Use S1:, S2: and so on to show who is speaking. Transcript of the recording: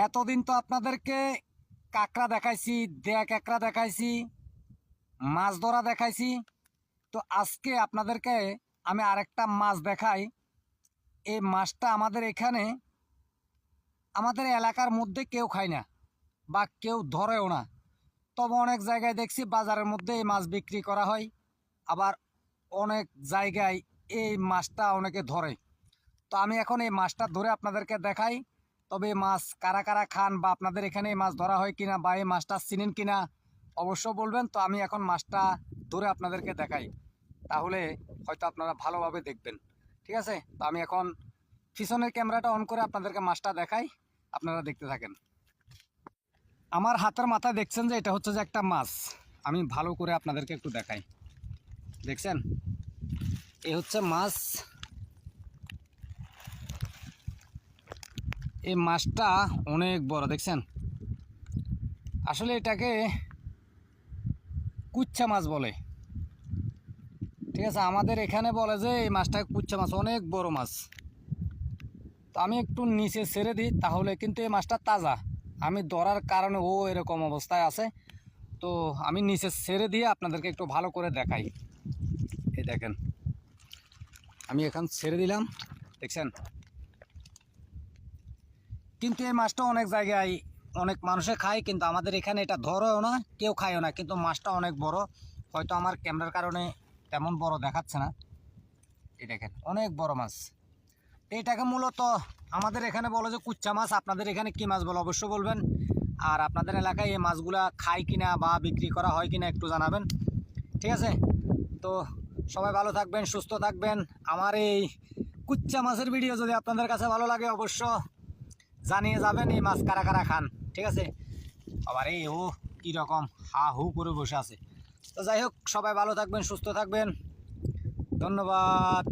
S1: এতদিন তো আপনাদেরকে কাঁকড়া দেখাইছি, দেয়া কাঁকড়া দেখাইছি, মাছ ধরা দেখাইছি। তো আজকে আপনাদেরকে আমি আরেকটা মাছ দেখাই। এই মাছটা আমাদের এখানে, আমাদের এলাকার মধ্যে কেউ খায় না বা কেউ ধরেও না। তবে অনেক জায়গায় দেখছি বাজারের মধ্যে এই মাছ বিক্রি করা হয়, আবার অনেক জায়গায় এই মাছটা অনেকে ধরে। তো আমি এখন এই মাছটা ধরে আপনাদেরকে দেখাই। তবে এই মাছ কারা কারা খান বা আপনাদের এখানে এই মাছ ধরা হয় কিনা বা এই মাছটা চিনেন কিনা অবশ্য বলবেন। তো আমি এখন মাছটা ধরে আপনাদেরকে দেখাই, তাহলে হয়তো আপনারা ভালোভাবে দেখবেন। ঠিক আছে, তো আমি এখন পিছনের ক্যামেরাটা অন করে আপনাদেরকে মাছটা দেখাই, আপনারা দেখতে থাকেন। আমার হাতের মাথায় দেখছেন যে এটা হচ্ছে যে একটা মাছ। আমি ভালো করে আপনাদেরকে একটু দেখাই। দেখছেন, এই হচ্ছে মাছ। এই মাছটা অনেক বড়, দেখছেন। আসলে এটাকে কুচ্চা মাছ বলে। ঠিক আছে, আমাদের এখানে বলে যে এই মাছটাকে কুচ্চা মাছ, অনেক বড় মাছ। তো আমি একটু নিচে ছেড়ে দিই, তাহলে কিন্তু এই মাছটা তাজা। আমি ধরার কারণে ও এরকম অবস্থায় আছে। তো আমি নিচে ছেড়ে দিয়ে আপনাদেরকে একটু ভালো করে দেখাই। এই দেখেন, আমি এখন ছেড়ে দিলাম, দেখছেন। কিন্তু এই মাছটা অনেক জায়গায় অনেক মানুষে খায়, কিন্তু আমাদের এখানে এটা ধরেও না, কেউ খায়ও না। কিন্তু মাছটা অনেক বড়, হয়তো আমার ক্যামেরার কারণে তেমন বড় দেখাচ্ছে না। এই দেখেন, অনেক বড় মাছ। এটাকে মূলত আমাদের এখানে বলে যে কুচ্চা মাছ। আপনাদের এখানে কি মাছ বলে অবশ্যই বলবেন। আর আপনাদের এলাকায় এই মাছগুলা খায় কিনা বা বিক্রি করা হয় কিনা একটু জানাবেন। ঠিক আছে, তো সবাই ভালো থাকবেন, সুস্থ থাকবেন। আমার এই কুচ্চা মাছের ভিডিও যদি আপনাদের কাছে ভালো লাগে অবশ্য জানিয়ে যাবেন এই মাছ কারা কারা খান। ঠিক আছে, আবার এই ও কীরকম হা হু করে বসে আছে। তো যাই হোক, সবাই ভালো থাকবেন, সুস্থ থাকবেন। ধন্যবাদ।